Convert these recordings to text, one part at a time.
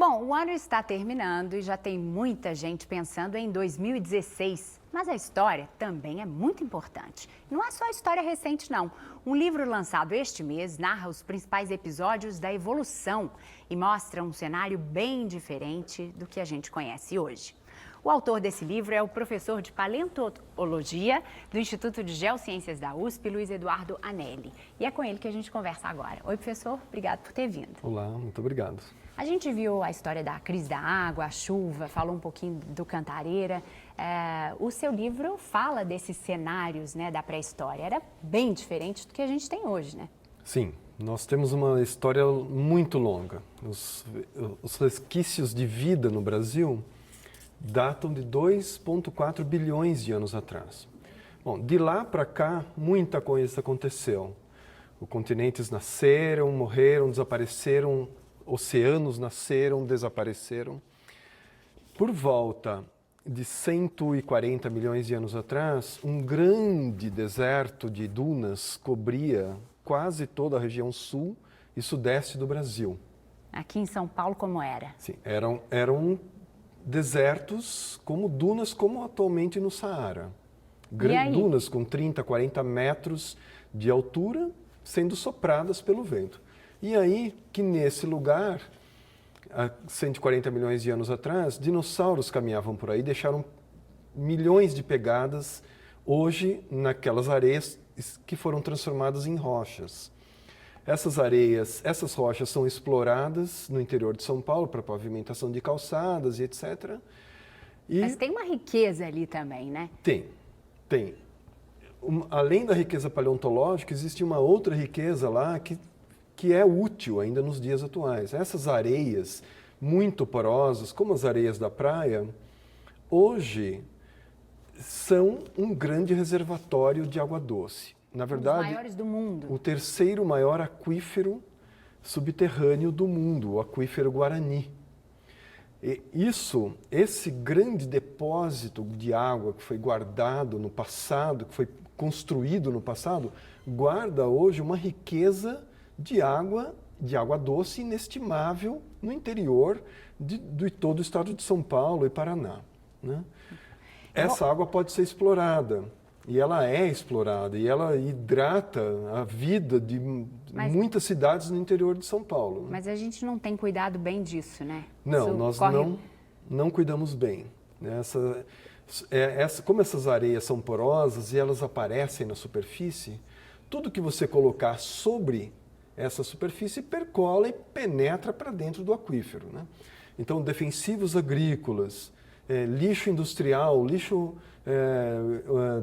Bom, o ano está terminando e já tem muita gente pensando em 2016. Mas a história também é muito importante. Não é só a história recente, não. Um livro lançado este mês narra os principais episódios da evolução e mostra um cenário bem diferente do que a gente conhece hoje. O autor desse livro é o professor de paleontologia do Instituto de Geociências da USP, Luiz Eduardo Anelli. E é com ele que a gente conversa agora. Oi, professor, obrigado por ter vindo. Olá, muito obrigado. A gente viu a história da crise da água, a chuva, falou um pouquinho do Cantareira. O seu livro fala desses cenários, né, da pré-história. Era bem diferente do que a gente tem hoje, né? Sim, nós temos uma história muito longa. Os resquícios de vida no Brasil datam de 2,4 bilhões de anos atrás. Bom, de lá para cá, muita coisa aconteceu. Os continentes nasceram, morreram, desapareceram, oceanos nasceram, desapareceram. Por volta de 140 milhões de anos atrás, um grande deserto de dunas cobria quase toda a região sul e sudeste do Brasil. Aqui em São Paulo, como era? Sim, eram desertos como dunas, como atualmente no Saara. Dunas com 30, 40 metros de altura, sendo sopradas pelo vento. E aí que nesse lugar, há 140 milhões de anos atrás, dinossauros caminhavam por aí, deixaram milhões de pegadas, hoje naquelas areias que foram transformadas em rochas. Essas rochas são exploradas no interior de São Paulo para pavimentação de calçadas e etc. Mas tem uma riqueza ali também, né? Tem. Além da riqueza paleontológica, existe uma outra riqueza lá que é útil ainda nos dias atuais. Essas areias muito porosas, como as areias da praia, hoje são um grande reservatório de água doce. Na verdade, os maiores do mundo. O terceiro maior aquífero subterrâneo do mundo, o aquífero Guarani. Esse grande depósito de água que foi guardado no passado, que foi construído no passado, guarda hoje uma riqueza de água doce inestimável no interior de todo o estado de São Paulo e Paraná, né? Essa água pode ser explorada. E ela é explorada, e ela hidrata a vida de muitas cidades no interior de São Paulo. Né? Mas a gente não tem cuidado bem disso, né? Não, nós não cuidamos bem. Como essas areias são porosas e elas aparecem na superfície, tudo que você colocar sobre essa superfície percola e penetra para dentro do aquífero. Né? Então, defensivos agrícolas, lixo industrial, lixo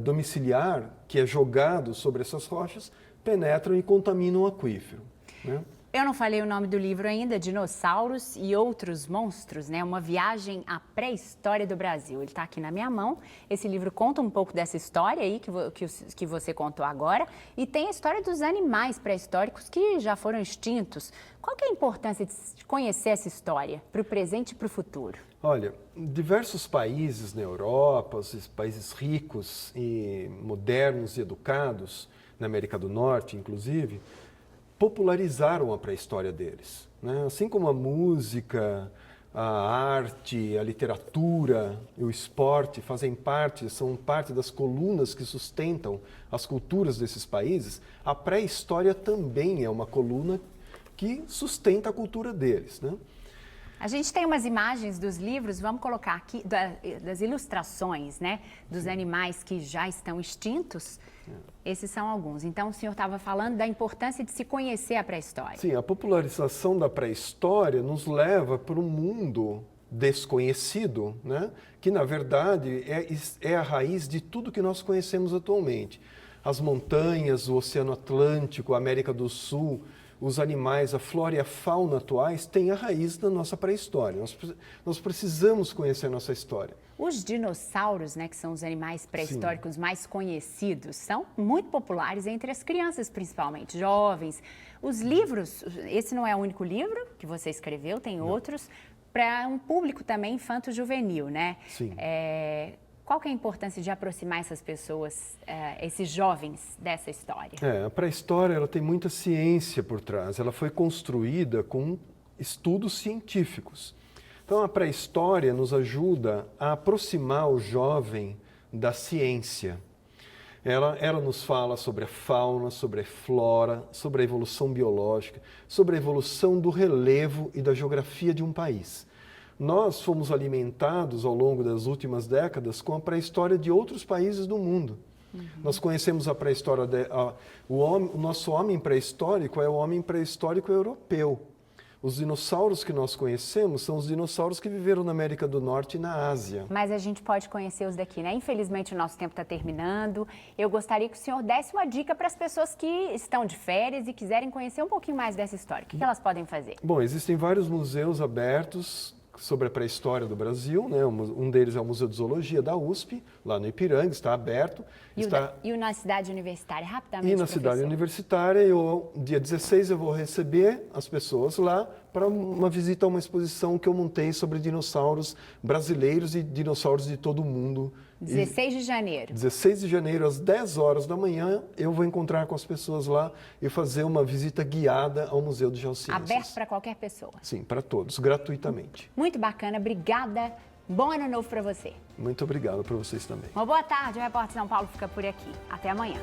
domiciliar, que é jogado sobre essas rochas, penetram e contaminam o aquífero. Né? Eu não falei o nome do livro ainda, Dinossauros e Outros Monstros, né? Uma viagem à pré-história do Brasil. Ele está aqui na minha mão. Esse livro conta um pouco dessa história aí que você contou agora e tem a história dos animais pré-históricos que já foram extintos. Qual que é a importância de conhecer essa história para o presente e para o futuro? Olha, diversos países na Europa, os países ricos e modernos e educados, na América do Norte, inclusive, popularizaram a pré-história deles. Né? Assim como a música, a arte, a literatura e o esporte são parte das colunas que sustentam as culturas desses países, a pré-história também é uma coluna que sustenta a cultura deles. Né? A gente tem umas imagens dos livros, vamos colocar aqui, das ilustrações, né, dos animais que já estão extintos. Esses são alguns. Então, o senhor estava falando da importância de se conhecer a pré-história. Sim, a popularização da pré-história nos leva para um mundo desconhecido, né, que, na verdade, é a raiz de tudo que nós conhecemos atualmente. As montanhas, o Oceano Atlântico, a América do Sul, os animais, a flora e a fauna atuais têm a raiz da nossa pré-história. Nós precisamos conhecer a nossa história. Os dinossauros, né, que são os animais pré-históricos mais conhecidos, são muito populares entre as crianças, principalmente, jovens. Os livros, esse não é o único livro que você escreveu, tem outros, para um público também infanto-juvenil, né? Sim. Qual que é a importância de aproximar essas pessoas, esses jovens, dessa história? A pré-história ela tem muita ciência por trás. Ela foi construída com estudos científicos. Então, a pré-história nos ajuda a aproximar o jovem da ciência. Ela nos fala sobre a fauna, sobre a flora, sobre a evolução biológica, sobre a evolução do relevo e da geografia de um país. Nós fomos alimentados ao longo das últimas décadas com a pré-história de outros países do mundo. Nós conhecemos a pré-história, o nosso homem pré-histórico é o homem pré-histórico europeu. Os dinossauros que nós conhecemos são os dinossauros que viveram na América do Norte e na Ásia. Mas a gente pode conhecer os daqui, né? Infelizmente o nosso tempo está terminando. Eu gostaria que o senhor desse uma dica para as pessoas que estão de férias e quiserem conhecer um pouquinho mais dessa história. O que elas podem fazer? Bom, existem vários museus abertos sobre a pré-história do Brasil, né? Um deles é o Museu de Zoologia da USP, lá no Ipiranga, está aberto. E o na cidade universitária, rapidamente, E na cidade universitária, dia 16 eu vou receber as pessoas lá para uma visita a uma exposição que eu montei sobre dinossauros brasileiros e dinossauros de todo o mundo. 16 de janeiro. 16 de janeiro, às 10 horas da manhã, eu vou encontrar com as pessoas lá e fazer uma visita guiada ao Museu de Geociências. Aberto para qualquer pessoa. Sim, para todos, gratuitamente. Muito bacana, obrigada. Bom ano novo para você. Muito obrigado para vocês também. Uma boa tarde, o Repórter São Paulo fica por aqui. Até amanhã.